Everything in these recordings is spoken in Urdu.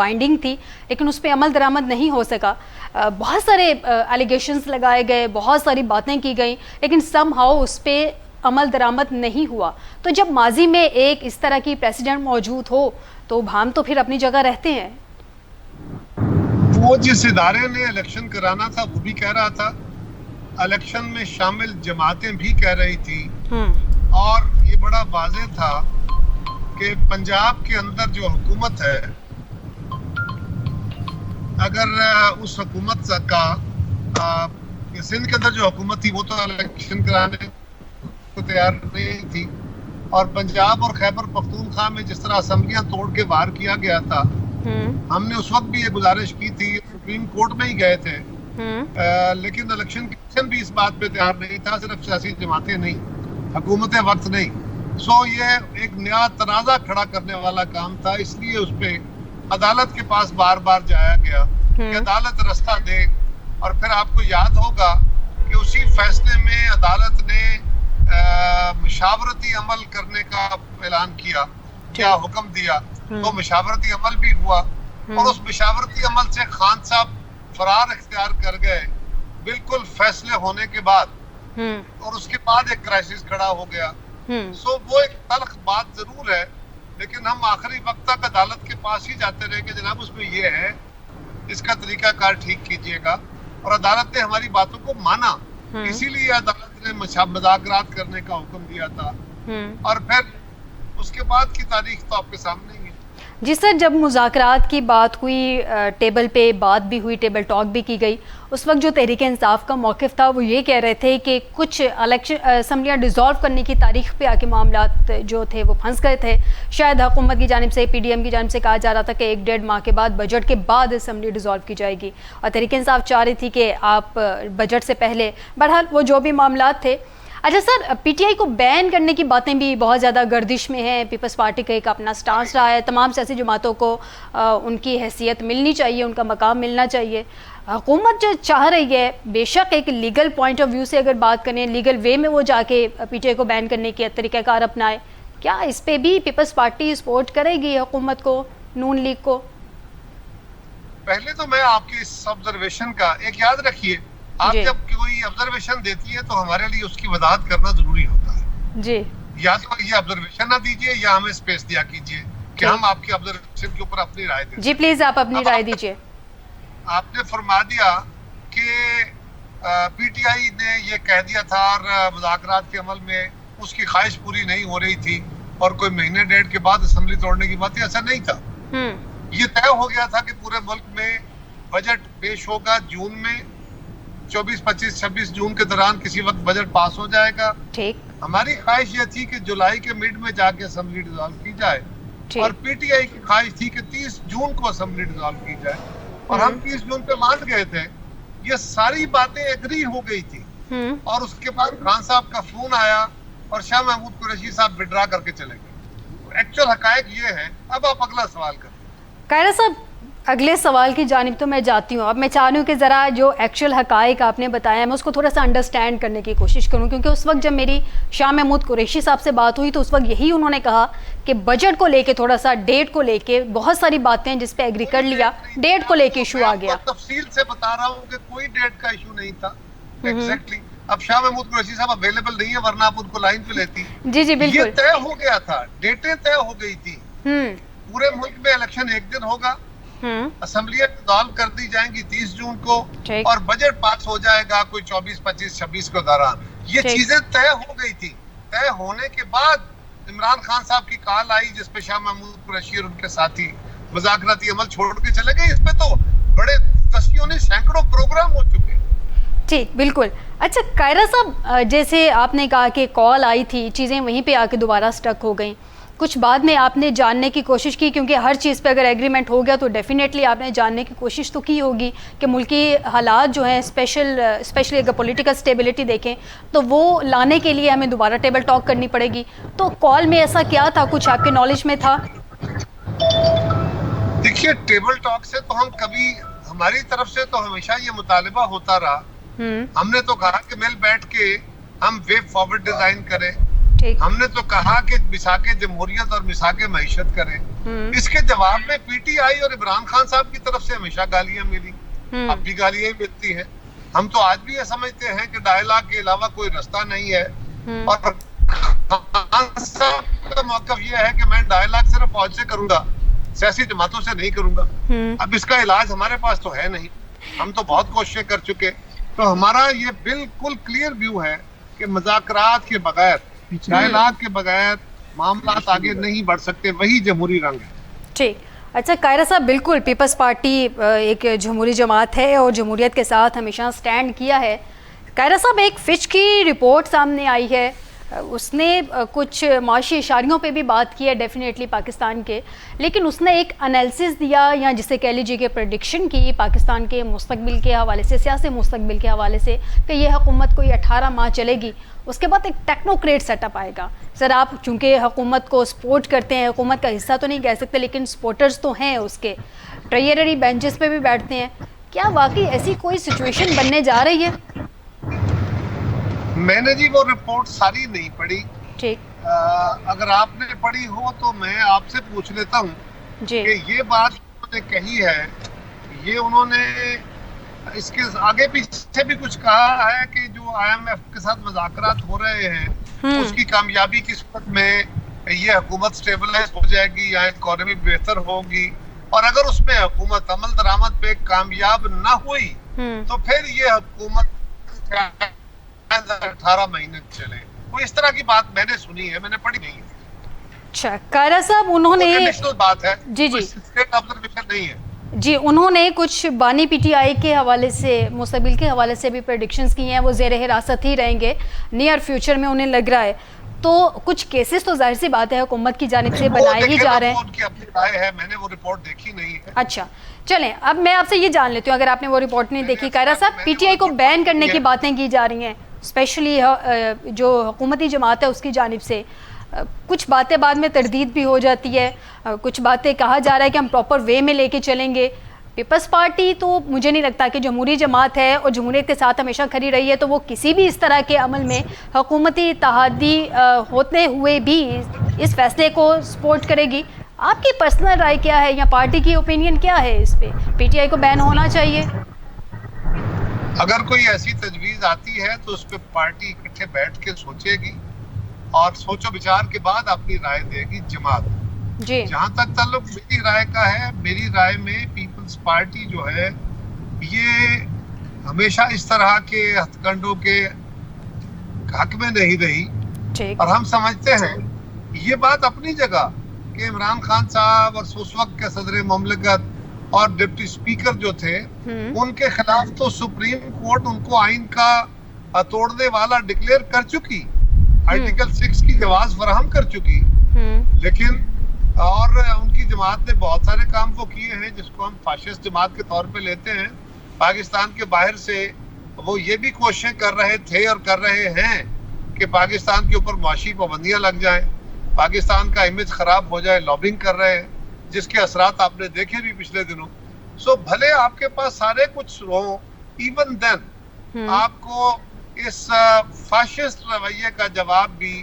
بائنڈنگ تھی لیکن اس پہ عمل درآمد نہیں ہو سکا. بہت سارے ایلیگیشنز لگائے گئے، بہت ساری باتیں کی گئیں، لیکن سم ہاؤ اس پہ عمل درآمد نہیں ہوا. تو جب ماضی میں ایک اس طرح کی پریسیڈنٹ موجود ہو تو ہم تو پھر اپنی جگہ رہتے ہیں. وہ جس ادارے نے الیکشن کرانا تھا وہ بھی کہہ رہا تھا، الیکشن میں شامل جماعتیں بھی کہہ رہی تھی، اور یہ بڑا واضح تھا کہ پنجاب کے اندر جو حکومت ہے، اگر اس حکومت کا سندھ کے اندر جو حکومت تھی وہ تو الیکشن کرانے کو تیار نہیں تھی، اور پنجاب اور خیبر پختونخوا میں جس طرح اسمبلیاں توڑ کے باہر کیا گیا تھا، ہم نے اس وقت بھی یہ گزارش کی تھی، سپریم کورٹ میں ہی گئے تھے، لیکن الیکشن کمیشن بھی اس بات پہ تیار نہیں تھا، صرف سیاسی جماعتیں نہیں، حکومتیں وقت نہیں. سو یہ ایک نیا تنازع کھڑا کرنے والا کام تھا، اس لیے اس پہ عدالت کے پاس بار بار جایا گیا کہ عدالت رستہ دے. اور پھر آپ کو یاد ہوگا کہ اسی فیصلے میں عدالت نے مشاورتی عمل کرنے کا اعلان کیا، کیا حکم دیا، تو مشاورتی عمل بھی ہوا، اور اس مشاورتی عمل سے خان صاحب فرار اختیار کر گئے بالکل فیصلے ہونے کے بعد، اور اس کے بعد ایک کرائسس کھڑا ہو گیا. سو وہ ایک تلخ بات ضرور ہے، لیکن ہم آخری وقت تک عدالت کے پاس ہی جاتے رہے کہ جناب اس میں یہ ہے، اس کا طریقہ کار ٹھیک کیجیے گا، اور عدالت نے ہماری باتوں کو مانا. اسی لیے عدالت نے مذاکرات کرنے کا حکم دیا تھا، اور پھر اس کے بعد کی تاریخ تو آپ کے سامنے ہی ہے. جی سر، جب مذاکرات کی بات ہوئی، ٹیبل پہ بات بھی ہوئی، ٹیبل ٹاک بھی کی گئی، اس وقت جو تحریک انصاف کا موقف تھا وہ یہ کہہ رہے تھے کہ کچھ الیکشن اسمبلیاں ڈیزالو کرنے کی تاریخ پہ آ کے معاملات جو تھے وہ پھنس گئے تھے. شاید حکومت کی جانب سے، پی ڈی ایم کی جانب سے کہا جا رہا تھا کہ 1-1.5 ماہ کے بعد، بجٹ کے بعد اسمبلی ڈیزالو کی جائے گی، اور تحریک انصاف چاہ رہی تھی کہ آپ بجٹ سے پہلے. بہرحال وہ جو بھی معاملات تھے. اچھا سر، پی ٹی آئی کو بین کرنے کی باتیں بھی بہت زیادہ گردش میں ہیں. پیپلز پارٹی کا ایک اپنا سٹانس رہا ہے، تمام سیاسی جماعتوں کو ان کی حیثیت ملنی چاہیے، ان کا مقام ملنا چاہیے. حکومت جو چاہ رہی ہے، بے شک ایک لیگل پوائنٹ آف ویو سے اگر بات کریں، لیگل وے میں وہ جا کے پی ٹی آئی کو بین کرنے کے طریقہ کار اپنائے، کیا اس پہ بھی پیپلز پارٹی سپورٹ کرے گی حکومت کو، نون لیگ کو؟ پہلے تو میں آپ کی اس آبزرویشن کا ایک یاد رکھیے، آپ جب کوئی آبزرویشن دیتی ہے تو ہمارے لیے اس کی وضاحت کرنا ضروری ہوتا ہے. جی، یا تو یہ آبزرویشن نہ دیجیے یا ہمیں اسپیس دیا کیجیے کہ ہم آپ کی آبزرویشن کے اوپر اپنی رائے دیں. جی پلیز آپ اپنی رائے دیجیے. آپ نے فرما دیا کہ پی ٹی آئی نے یہ کہہ دیا تھا، اور مذاکرات کے عمل میں اس کی خواہش پوری نہیں ہو رہی تھی، اور کوئی مہینے ڈیڑھ کے بعد اسمبلی توڑنے کی بات، ایسا نہیں تھا. یہ طے ہو گیا تھا کہ پورے ملک میں بجٹ پیش ہوگا جون میں، 24, 25, 26 جون کے دوران کسی وقت بجٹ پاس ہو جائے گا. ٹھیک. ہماری خواہش یہ تھی کہ جولائی کے مڈ میں جا کے اسمبلی ڈیزالو کی جائے، اور پی ٹی آئی کی خواہش تھی کہ 30 جون کو اسمبلی ڈیزالو کی جائے، اور ہم 30 جون پہ مان گئے تھے. یہ ساری باتیں ایگری ہو گئی تھی، اور اس کے بعد خان صاحب کا فون آیا اور شاہ محمود قریشی صاحب وڈرا کر کے چلے گئے. ایکچوئل حقائق یہ ہے. اب آپ اگلا سوال کریں. قاہرہ صاحب، اگلے سوال کی جانب تو میں جاتی ہوں. اب میں چاہ رہی ہوں کہ ذرا جو ایکچوئل حقائق آپ نے بتایا میں اس کو تھوڑا سا انڈرسٹینڈ کرنے کی کوشش کروں، کیونکہ اس وقت جب میری شاہ محمود قریشی صاحب سے بات ہوئی تو اس وقت یہی انہوں نے کہا کہ بجٹ کو لے کے تھوڑا سا، ڈیٹ کو لے کے بہت ساری باتیں جس پہ ایگری کر لیا، ڈیٹ کو لے کے ایشو آ گیا. تفصیل سے بتا رہا ہوں کہ کوئی ڈیٹ کا ایشو نہیں تھا. ایگزیکٹلی. اب شاہ محمود قریشی صاحب اویلیبل نہیں ہے، ورنہ آپ ان کو لائن پہ لیتی. جی جی بالکل. یہ طے ہو گیا تھا، ڈیٹیں طے ہو گئی تھی. پورے ملک میں الیکشن ایک دن ہوگا، اسمبلیاں ڈیزالو کر دی جائیں گی 30 جون کو، اور بجٹ پاس ہو جائے گا کوئی 24, 25, 26 کے دوران. یہ چیزیں طے ہو گئی تھی. طے ہونے کے بعد عمران خان صاحب کی کال آئی جس پہ شاہ محمود قریشی اور ان کے ساتھی مذاکراتی عمل چھوڑ کے چلے گئے. اس پہ تو بڑے دسیوں نے سینکڑوں پروگرام ہو چکے. ٹھیک، بالکل. اچھا قاہرہ صاحب، جیسے آپ نے کہا کہ کال آئی تھی، چیزیں وہیں پہ آ کے دوبارہ سٹک ہو گئیں، کچھ بعد میں آپ نے جاننے کی کوشش کی، کیونکہ ہر چیز پہ اگر ایگریمنٹ ہو گیا تو ڈیفینیٹلی آپ نے جاننے کی کوشش تو کی ہوگی کہ ملکی حالات جو ہیں اسپیشلی اگر پولیٹیکل اسٹیبلٹی دیکھیں تو وہ لانے کے لیے ہمیں دوبارہ ٹیبل ٹاک کرنی پڑے گی. تو کال میں ایسا کیا تھا، کچھ آپ کے نالج میں تھا؟ دیکھیے، ٹیبل ٹاک سے تو ہم کبھی، ہماری طرف سے تو ہمیشہ یہ مطالبہ ہوتا رہا. ہم نے تو کہا کہ مل بیٹھ کے ہم وے فارورڈ ڈیزائن کریں. ٹھیک. ہم نے تو کہا کہ مساق جمہوریت اور مساق معیشت کریں. اس کے جواب میں پی ٹی آئی اور عمران خان صاحب کی طرف سے ہمیشہ گالیاں ملی, اب بھی گالیاں ہی ملتی ہیں. ہم تو آج بھی یہ سمجھتے ہیں کہ ڈائلاگ کے علاوہ کوئی رستہ نہیں ہے, اور خان صاحب کا موقف یہ ہے کہ میں ڈائلاگ صرف فوج سے کروں گا, سیاسی جماعتوں سے نہیں کروں گا. اب اس کا علاج ہمارے پاس تو ہے نہیں, ہم تو بہت کوششیں کر چکے. تو ہمارا یہ بالکل کلیئر ویو ہے کہ مذاکرات کے بغیر, ڈائلاگ کے بغیر معاملات آگے نہیں بڑھ سکتے. وہی جمہوری رنگ ہے. ٹھیک. اچھا قاہرہ صاحب, بالکل پیپلز پارٹی ایک جمہوری جماعت ہے اور جمہوریت کے ساتھ ہمیشہ سٹینڈ کیا ہے. قاہرہ صاحب, ایک فچ کی رپورٹ سامنے آئی ہے, اس نے کچھ معاشی اشاریوں پہ بھی بات کی ہے ڈیفینیٹلی پاکستان کے, لیکن اس نے ایک انالیسس دیا یا جسے کہہ لیجیے کہ پریڈکشن کی پاکستان کے مستقبل کے حوالے سے, سیاسی مستقبل کے حوالے سے, کہ یہ حکومت کوئی 18 ماہ چلے گی, اس کے بعد ایک ٹیکنوکریٹ سیٹ اپ آئے گا. سر, آپ چونکہ حکومت کو سپورٹ کرتے ہیں, حکومت کا حصہ تو نہیں کہہ سکتے لیکن سپورٹرز تو ہیں اس کے, ٹریئرری بینچز پہ بھی بیٹھتے ہیں, کیا واقعی ایسی کوئی سچویشن بننے جا رہی ہے؟ میں نے جی وہ رپورٹ ساری نہیں پڑھی. ٹھیک. اگر آپ نے پڑھی ہو تو میں آپ سے پوچھ لیتا ہوں جی کہ یہ بات انہوں نے کہی ہے, یہ انہوں نے اس کے آگے پیچھے بھی کچھ کہا ہے کہ جو آئی ایم ایف کے ساتھ مذاکرات ہو رہے ہیں اس کی کامیابی کی صورت میں یہ حکومت سٹیبلائز ہو جائے گی یا اکانومی بہتر ہوگی, اور اگر اس میں حکومت عمل درآمد پہ کامیاب نہ ہوئی تو پھر یہ حکومت 18 مہینے چلے. کوئی اس طرح کی بات میں نے سنی ہے, میں نے پڑھی نہیں ہے. اچھا قاہرہ صاحب, انہوں نے بات ہے جی جی اسٹیٹ آبزرویشن نہیں ہے. جی, انہوں نے کچھ بانی پی ٹی آئی کے حوالے سے, مستقبل کے حوالے سے بھی پریڈکشنز کی ہیں, وہ زیر حراست ہی رہیں گے نیئر فیوچر میں انہیں لگ رہا ہے. تو کچھ کیسز تو ظاہر سی بات ہے حکومت کی جانب سے بنائے ہی جا رہے ہیں. ان کی اپنی رائے ہے, میں نے وہ رپورٹ دیکھی نہیں ہے. اچھا چلیں, اب میں آپ سے یہ جان لیتی ہوں, اگر آپ نے وہ رپورٹ نہیں دیکھی. قاہرہ صاحب, پی ٹی آئی کو بین کرنے کی باتیں کی جا رہی ہیں, اسپیشلی جو حکومتی جماعت ہے اس کی جانب سے. کچھ باتیں بعد میں تردید بھی ہو جاتی ہے, کچھ باتیں کہا جا رہا ہے کہ ہم پراپر وے میں لے کے چلیں گے. پیپلز پارٹی تو مجھے نہیں لگتا کہ جمہوری جماعت ہے اور جمہوریت کے ساتھ ہمیشہ کھڑی رہی ہے, تو وہ کسی بھی اس طرح کے عمل میں حکومتی اتحادی ہوتے ہوئے بھی اس فیصلے کو سپورٹ کرے گی. آپ کی پرسنل رائے کیا ہے یا پارٹی کی اوپینین کیا ہے اس پہ؟ پی ٹی آئی کو بین ہونا چاہیے؟ اگر کوئی ایسی تجویز آتی ہے تو اس پہ پارٹی اکٹھے بیٹھ کے سوچے گی اور سوچ و بچار کے بعد اپنی رائے دے گی جماعت. جی, جہاں تک تعلق میری رائے کا ہے, میری رائے میں پیپلز پارٹی جو ہے یہ ہمیشہ اس طرح کے ہتھ کنڈوں کے حق میں نہیں رہی. اور ہم سمجھتے ہیں یہ بات اپنی جگہ کہ عمران خان صاحب اور اس وقت کے صدر مملکت اور ڈپٹی اسپیکر جو تھے ان کے خلاف تو سپریم کورٹ ان کو آئین کا توڑنے والا ڈکلیئر کر چکی, آرٹیکل 6 کی جواز فراہم کر چکی. لیکن اور ان کی جماعت نے بہت سارے کام وہ کیے ہیں جس کو ہم فاشسٹ جماعت کے طور پہ لیتے ہیں. پاکستان کے باہر سے وہ یہ بھی کوششیں کر رہے تھے اور کر رہے ہیں کہ پاکستان کے اوپر معاشی پابندیاں لگ جائیں, پاکستان کا امیج خراب ہو جائے, لابنگ کر رہے ہیں جس کے اثرات آپ نے دیکھے بھی پچھلے دنوں. سو بھلے آپ کے پاس سارے کچھ ہوں, ایون دین آپ کو اس فاشسٹ رویے کا جواب بھی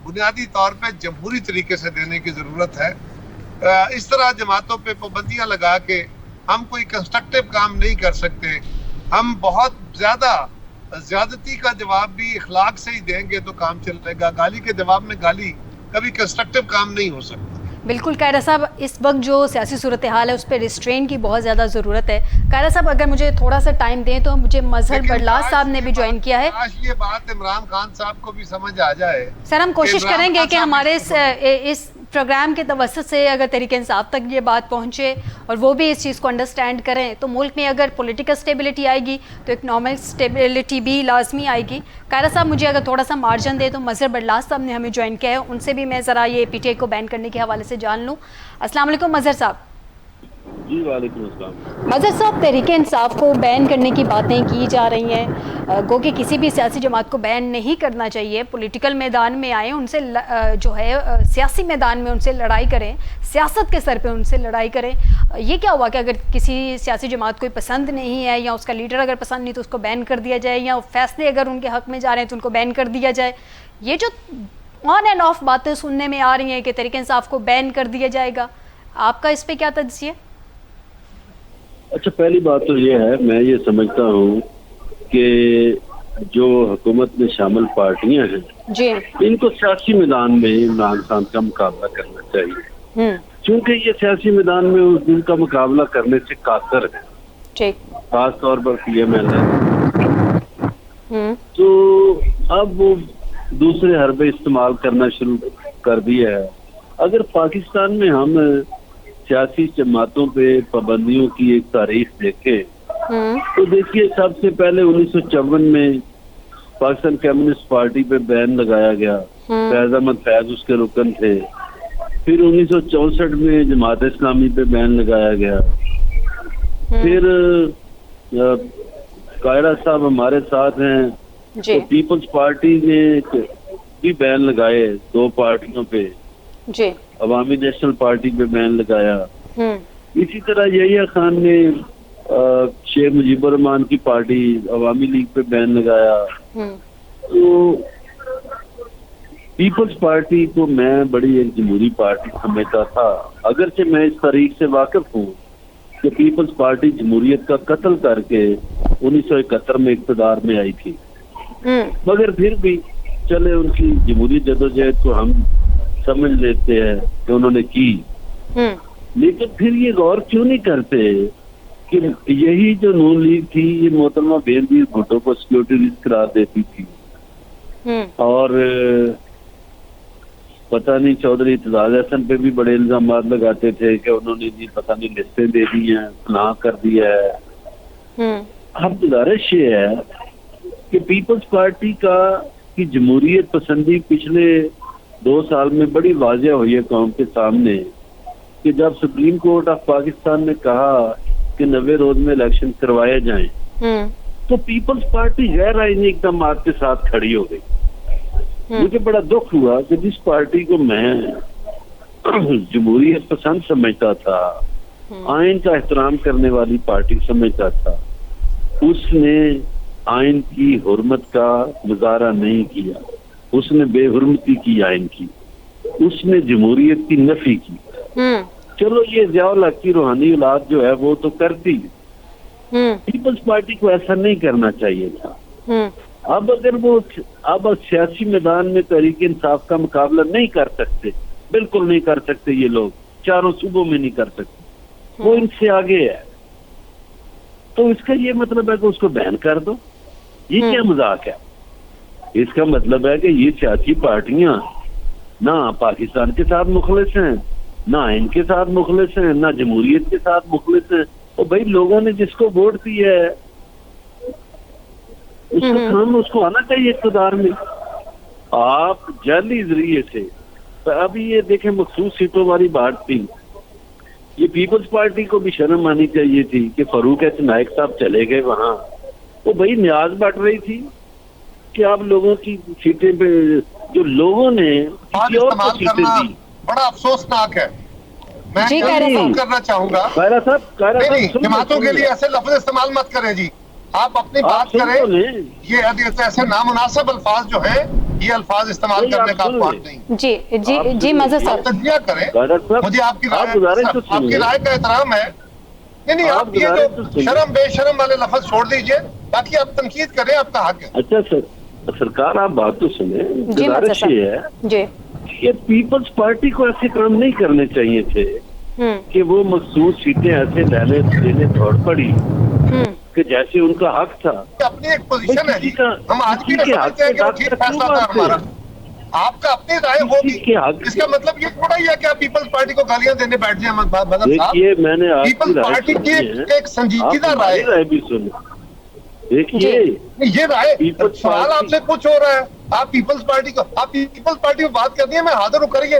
بنیادی طور پہ جمہوری طریقے سے دینے کی ضرورت ہے. اس طرح جماعتوں پہ پابندیاں لگا کے ہم کوئی کنسٹرکٹیو کام نہیں کر سکتے. ہم بہت زیادتی کا جواب بھی اخلاق سے ہی دیں گے تو کام چلے گا. گالی کے جواب میں گالی کبھی کنسٹرکٹیو کام نہیں ہو سکتا. بالکل قاہرہ صاحب, اس وقت جو سیاسی صورتحال ہے اس پہ ریسٹرین کی بہت زیادہ ضرورت ہے. قاہرہ صاحب, اگر مجھے تھوڑا سا ٹائم دیں تو مجھے مظہر بڑلاس صاحب نے بھی جوائن کیا ہے. یہ بات عمران خان صاحب کو بھی سمجھ آ جائے. سر, ہم کوشش کریں گے کہ ہمارے اس پروگرام کے توسط سے اگر تحریک انصاف تک یہ بات پہنچے اور وہ بھی اس چیز کو انڈرسٹینڈ کریں تو ملک میں اگر پولیٹیکل سٹیبلٹی آئے گی تو اکنامک سٹیبلٹی بھی لازمی آئے گی. قاہرہ صاحب, مجھے اگر تھوڑا سا مارجن دے تو مظہر بڑلاس صاحب نے ہمیں جوائن کیا ہے, ان سے بھی میں ذرا یہ پی ٹی آئی کو بین کرنے کے حوالے سے جان لوں. السلام علیکم مظہر صاحب. جی وعلیکم السلام. مظہر صاحب، تحریک انصاف کو بین کرنے کی باتیں کی جا رہی ہیں، گو کہ کسی بھی سیاسی جماعت کو بین نہیں کرنا چاہیے، پولیٹیکل میدان میں آئیں، ان سے جو ہے سیاسی میدان میں ان سے لڑائی کریں، سیاست کے سر پہ ان سے لڑائی کریں. یہ کیا ہوا کہ اگر کسی سیاسی جماعت کوئی پسند نہیں ہے یا اس کا لیڈر اگر پسند نہیں تو اس کو بین کر دیا جائے، یا فیصلے اگر ان کے حق میں جا رہے ہیں تو ان کو بین کر دیا جائے؟ یہ جو آن اینڈ آف باتیں سننے میں آ رہی ہیں کہ تحریک انصاف کو بین کر دیا جائے گا، آپ کا اس پہ کیا تجزیہ؟ اچھا، پہلی بات تو یہ ہے، میں یہ سمجھتا ہوں کہ جو حکومت میں شامل پارٹیاں ہیں جی، ان کو سیاسی میدان میں عمران خان کا مقابلہ کرنا چاہیے، چونکہ یہ سیاسی میدان میں ان کا مقابلہ کرنے سے قاصر ہے، ٹھیک، خاص طور پر پی ایم ایل تو اب وہ دوسرے حربے استعمال کرنا شروع کر دیا ہے. اگر پاکستان میں ہم سیاسی جماعتوں پہ پابندیوں کی ایک تاریخ دیکھیں تو دیکھیے، سب سے پہلے 1954 میں پاکستان کمیونسٹ پارٹی پہ بین لگایا گیا، فیض احمد فیض اس کے رکن تھے. پھر 1964 میں جماعت اسلامی پہ بین لگایا گیا. پھر قائرہ صاحب ہمارے ساتھ ہیں تو پیپلز پارٹی نے بھی بین لگائے 2 پارٹیوں پہ، جی، عوامی نیشنل پارٹی پہ بین لگایا. اسی طرح یحییٰ خان نے شیخ مجیب الرحمان کی پارٹی عوامی لیگ پہ بین لگایا. تو پیپلز پارٹی کو میں بڑی ایک جمہوری پارٹی سمجھتا تھا، اگرچہ میں اس تاریخ سے واقف ہوں کہ پیپلز پارٹی جمہوریت کا قتل کر کے 1971 میں اقتدار میں آئی تھی، مگر پھر بھی چلے ان کی جمہوری جدوجہد کو ہم سمجھ لیتے ہیں کہ انہوں نے کی. لیکن پھر یہ غور کیوں نہیں کرتے کہ یہی جو نون لیگ تھی یہ محترمہ بینظیر بھٹو کو سیکورٹی رسک قرار دیتی تھی، اور پتہ نہیں چودھری اعتزاز احسن پہ بھی بڑے الزامات لگاتے تھے کہ انہوں نے جی پتہ نہیں لسٹیں دے دی ہیں، فلاں کر دیا ہے. اب گزارش یہ ہے کہ پیپلز پارٹی کی جمہوریت پسندی پچھلے 2 سال میں بڑی واضح ہوئی ہے قوم کے سامنے، کہ جب سپریم کورٹ آف پاکستان نے کہا کہ 90 روز میں الیکشن کروائے جائیں تو پیپلز پارٹی غیر آئینی اقدامات کے ساتھ کھڑی ہو گئی. مجھے بڑا دکھ ہوا کہ جس پارٹی کو میں جمہوریت پسند سمجھتا تھا، آئین کا احترام کرنے والی پارٹی سمجھتا تھا، اس نے آئین کی حرمت کا مظاہرہ نہیں کیا، اس نے بے حرمتی کی آئین کی، اس نے جمہوریت کی نفی کی. چلو یہ ضیاء الحق کی روحانی اولاد جو ہے وہ تو کرتی، پیپلز پارٹی کو ایسا نہیں کرنا چاہیے تھا. اب اگر وہ سیاسی میدان میں تحریک انصاف کا مقابلہ نہیں کر سکتے، بالکل نہیں کر سکتے، یہ لوگ 4 صوبوں میں نہیں کر سکتے، وہ ان سے آگے ہے، تو اس کا یہ مطلب ہے کہ اس کو بین کر دو. یہ کیا مذاق ہے؟ اس کا مطلب ہے کہ یہ سیاسی پارٹیاں نہ پاکستان کے ساتھ مخلص ہیں، نہ آئین کے ساتھ مخلص ہیں، نہ جمہوریت کے ساتھ مخلص ہیں. اور بھائی لوگوں نے جس کو ووٹ دی ہے اس کا کام اس کو آنا چاہیے اقتدار میں. آپ جعلی ذریعے سے ابھی یہ دیکھیں مخصوص سیٹوں والی بات تھی، یہ پیپلز پارٹی کو بھی شرم آنی چاہیے تھی کہ فاروق ایس نائک صاحب چلے گئے وہاں. وہ بھائی نیاز بٹ رہی تھی کہ آپ لوگوں کی سیٹیں پہ جو لوگوں نے کسی اور کو سیٹیں دی. بڑا افسوسناک ہے. میں کرنا چاہوں گا جماعتوں کے لیے ایسے لفظ استعمال مت کریں جی، آپ اپنی بات کریں. یہ ایسے نامناسب الفاظ جو ہیں یہ الفاظ استعمال کرنے کا آپ نہیں. جی جی جی مظہر صاحب تجزیہ کریں، مجھے آپ کی رائے کا احترام ہے. نہیں آپ یہ جو شرم بے شرم والے لفظ چھوڑ دیجئے، باقی آپ تنقید کریں، آپ کا حق ہے. اچھا سرکار آپ بات تو سنیں، گزارش یہ ہے کہ پیپلز پارٹی کو ایسے کام نہیں کرنے چاہیے تھے کہ وہ مخصوص سیٹیں ایسے لینے دوڑ پڑی کہ جیسے ان کا حق تھا. اپنی ایک پوزیشن ہے جی، ہم آج بھی سمجھتے ہیں کہ وہ ٹھیک فیصلہ تھا ہمارا. آپ کا اپنی رائے ہوگی، اس کا مطلب یہ تھوڑا ہی ہے کہ آپ پیپلز پارٹی کو گالیاں دینے بیٹھ جائیں. بدل صاحب، میں نے پیپلز پارٹی کی ایک سنجیدہ رائے بھی سنی. دیکھیے یہ رائے سوال آپ سے کچھ ہو رہا ہے، آپ پیپلز پارٹی میں بات کرنی ہے، میں حاضر ہوں، کریے.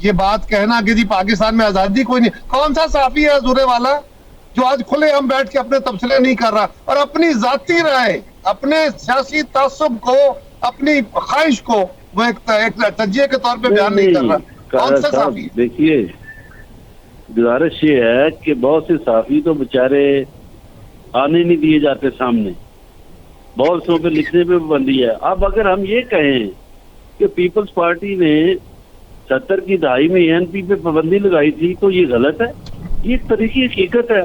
یہ بات کہنا کہ جی پاکستان میں آزادی کوئی نہیں. کون سا صحافی ہے حضور والا جو آج کھلے ہم بیٹھ کے اپنے تبصرے نہیں کر رہا اور اپنی ذاتی رائے، اپنے سیاسی تعصب کو، اپنی خواہش کو وہ ایک تجزیے کے طور پہ بیان نہیں کر رہا؟ کون سا صحافی؟ دیکھیے گزارش یہ ہے کہ بہت سے صحافی تو بےچارے آنے نہیں دیے جاتے سامنے، بہت سو پہ لکھنے پہ پابندی ہے. اب اگر ہم یہ کہیں کہ پیپلز پارٹی نے 70 کی دہائی میں ANP پہ پابندی لگائی تھی تو یہ غلط ہے، یہ ایک طریقی حقیقت ہے.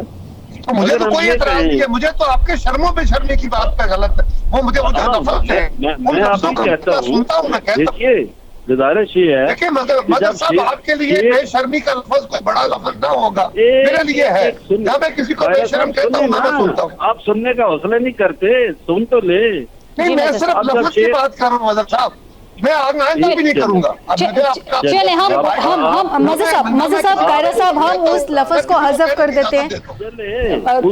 مجھے تو کوئی اعتراض نہیں ہے، مجھے تو آپ کے شرموں پہ شرمے کی بات پہ غلط ہے، وہ مجھے نفرت ہے. میں آپ کو کہتا ہوں، دیکھیے گزارش یہ ہے، دیکھیے مدد صاحب آپ کے لیے بے شرمی کا لفظ کوئی بڑا لفظ نہ ہوگا، میرے لیے ہے. جب میں کسی کو بے شرم کہتا ہوں میں سنتا ہوں. آپ سننے کا حوصلہ نہیں کرتے، سن تو لے. نہیں میں صرف لفظ کی بات کر رہا ہوں مدد صاحب، میں آئندہ بھی نہیں کروں گا. چلیں ہم مزہ صاحب قائرہ صاحب ہم اس لفظ کو حذف کر دیتے ہیں.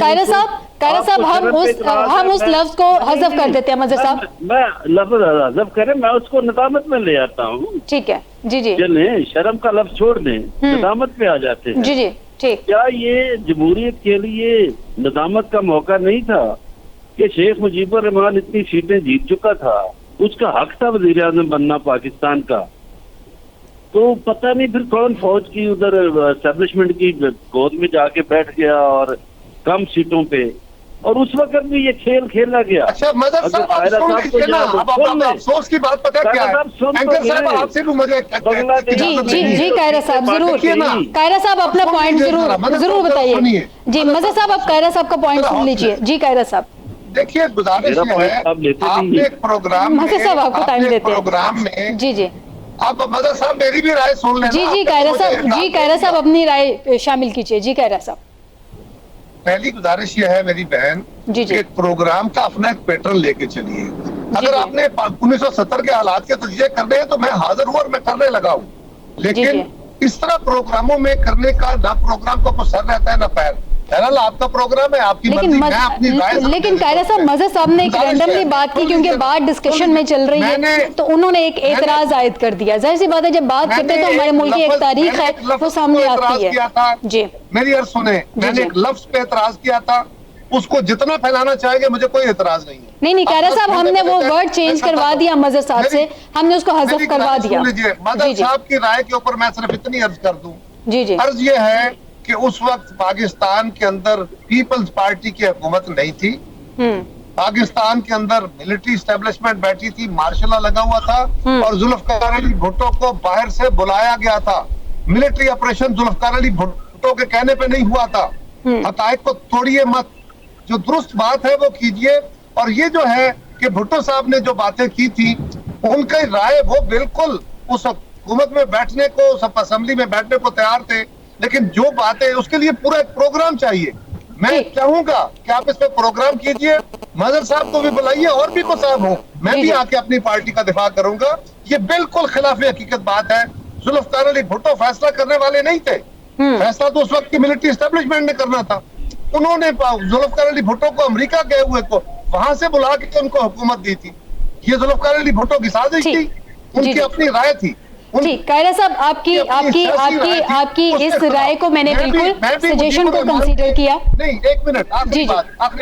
قائرہ صاحب ہم اس لفظ کو حذف کر دیتے ہیں. مزہ صاحب میں لفظ حذف کریں، میں اس کو ندامت میں لے آتا ہوں. ٹھیک ہے جی جی. چلیں شرم کا لفظ چھوڑ دیں، ندامت پہ آ جاتے ہیں. جی جی ٹھیک. کیا یہ جمہوریت کے لیے ندامت کا موقع نہیں تھا کہ شیخ مجیب الرحمان اتنی سیٹیں جیت چکا تھا، اس کا حق تھا وزیر اعظم بننا پاکستان کا، تو پتہ نہیں پھر کون فوج کی ادھر اسٹیبلشمنٹ کی گود میں جا کے بیٹھ گیا اور کم سیٹوں پہ، اور اس وقت بھی یہ کھیل کھیلا گیا. اچھا مدد صاحب افسوس کی بات پتہ کیا ہے؟ اینکر صاحب آپ سے بھی مجھے جی قائرہ صاحب ضرور، قائرہ صاحب اپنا پوائنٹ ضرور بتائیے. جی مزہ صاحب آپ قائرہ صاحب کا پوائنٹ سن لیجیے. جی قائرہ صاحب دیکھیے گزارش یہ ہے، آپ نے ایک پروگرام میں جی جی آپ مدد صاحب میری بھی رائے سن لیں. جی قائرہ صاحب اپنی رائے شامل کیجیے. جی قائرہ صاحب پہلی گزارش یہ ہے میری بہن کہ پروگرام کا اپنا ایک پیٹرن لے کے چلیے. اگر آپ نے 1970 کے حالات کے تجزیے کرنے ہیں تو میں حاضر ہوں اور میں کرنے لگا ہوں، لیکن اس طرح پروگراموں میں کرنے کا نہ پروگرام کو سر رہتا ہے نہ پیر. بہرحال آپ کا پروگرام ہے، آپ کی مرضی، میں اپنی رائے. لیکن قائرہ صاحب مزہ صاحب نے ایک رینڈملی بات کی کیونکہ بات ڈسکشن میں چل رہی ہے تو انہوں نے ایک اعتراض عائد کر دیا. ظاہر سی بات ہے جب بات کرتے تو ہمارے ملک کی ایک تاریخ ہے وہ سامنے آتی ہے. جی میری عرض سنیں، میں نے ایک لفظ پہ اعتراض کیا تھا، اس کو جتنا پھیلانا چاہے گے مجھے کوئی اعتراض نہیں ہے. نہیں قائرہ صاحب ہم نے وہ ورڈ چینج کروا دیا مزہ صاحب سے، ہم نے اس کو حذف کروا دیا. مزہ صاحب کی رائے کے اوپر میں صرف اتنی عرض کر دوں. جی جی عرض یہ ہے کہ اس وقت پاکستان کے اندر پیپلز پارٹی کی حکومت نہیں تھی. پاکستان کے اندر ملٹری اسٹیبلشمنٹ بیٹھی تھی، مارشل لا لگا ہوا تھا اور ذوالفقار علی بھٹو کو باہر سے بلایا گیا تھا. ملٹری آپریشن ذوالفقار علی بھٹو کے کہنے پہ نہیں ہوا تھا. حقائق کو توڑیے مت، جو درست بات ہے وہ کیجئے. اور یہ جو ہے کہ بھٹو صاحب نے جو باتیں کی تھی ان کی رائے وہ بالکل اس حکومت میں بیٹھنے کو، اس اسمبلی میں بیٹھنے کو تیار تھے، لیکن جو باتیں اس کے لیے پورا ایک پروگرام چاہیے. میں چاہوں گا کہ آپ اس پہ پروگرام کیجئے، مظہر صاحب کو بھی بلائیے اور بھی کو صاحب ہوں، میں بھی آ کے اپنی پارٹی کا دفاع کروں گا. یہ بالکل خلاف حقیقت بات ہے. ذوالفقار علی بھٹو فیصلہ کرنے والے نہیں تھے، فیصلہ تو اس وقت کی ملٹری اسٹیبلشمنٹ نے کرنا تھا. انہوں نے ذوالفقار علی بھٹو کو امریکہ گئے ہوئے کو وہاں سے بلا کے ان کو حکومت دی تھی. یہ ذوالفقار علی بھٹو کی سازش تھی، ان کی اپنی رائے تھی. جی قائرہ صاحب آپ کی اس رائے کو میں نے بالکل سجیشن کو کنسیڈر کیا. نہیں ایک منٹ، آخری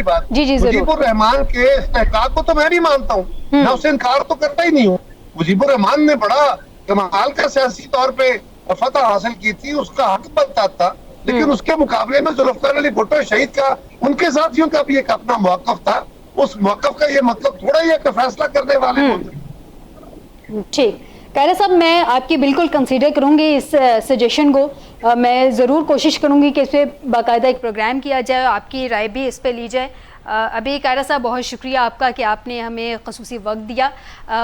بات. جی مجیب الرحمان کے استحقاق کو تو میں بھی مانتا ہوں، میں اس سے انکار تو کرتا ہی نہیں ہوں. مجیب الرحمان نے بڑا کمال کا سیاسی طور پہ فتح حاصل کی تھی، اس کا حق بنتا تھا، لیکن اس کے مقابلے میں ذوالفقار علی بھٹو شہید کا ان کے ساتھیوں کا بھی ایک اپنا موقف تھا. اس موقف کا یہ مطلب تھوڑا ہی ہے کہ فیصلہ کرنے والے ہوتے. ٹھیک قائرہ صاحب میں آپ کی بالکل کنسیڈر کروں گی اس سجیشن کو. میں ضرور کوشش کروں گی کہ اس پہ باقاعدہ ایک پروگرام کیا جائے، آپ کی رائے بھی اس پہ لی جائے. ابھی قائرہ صاحب بہت شکریہ آپ کا کہ آپ نے ہمیں خصوصی وقت دیا.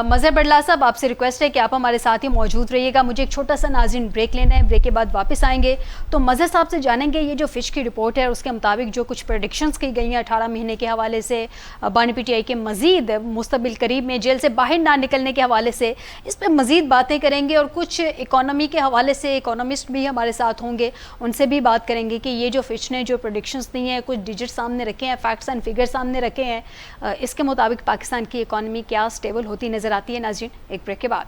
مظہر بڑلا صاحب آپ سے ریکویسٹ ہے کہ آپ ہمارے ساتھ ہی موجود رہیے گا. مجھے ایک چھوٹا سا ناظرین بریک لینا ہے، بریک کے بعد واپس آئیں گے تو مظہر صاحب سے جانیں گے یہ جو فش کی رپورٹ ہے اس کے مطابق جو کچھ پریڈکشنز کی گئی ہیں 18 مہینے کے حوالے سے، بانی پی ٹی آئی کے مزید مستقبل قریب میں جیل سے باہر نہ نکلنے کے حوالے سے، اس پہ مزید باتیں کریں گے. اور کچھ اکانومی کے حوالے سے اکانومسٹ بھی ہمارے ساتھ ہوں گے، ان سے بھی بات کریں گے کہ یہ جو فش نے جو پریڈکشنز دی ہیں، کچھ ڈیجٹ سامنے رکھے ہیں، فیکٹس اینڈ فگر سامنے رکھے ہیں، اس کے مطابق پاکستان کی اکانومی کیا سٹیبل ہوتی نظر آتی ہے. ناظرین ایک بریک کے بعد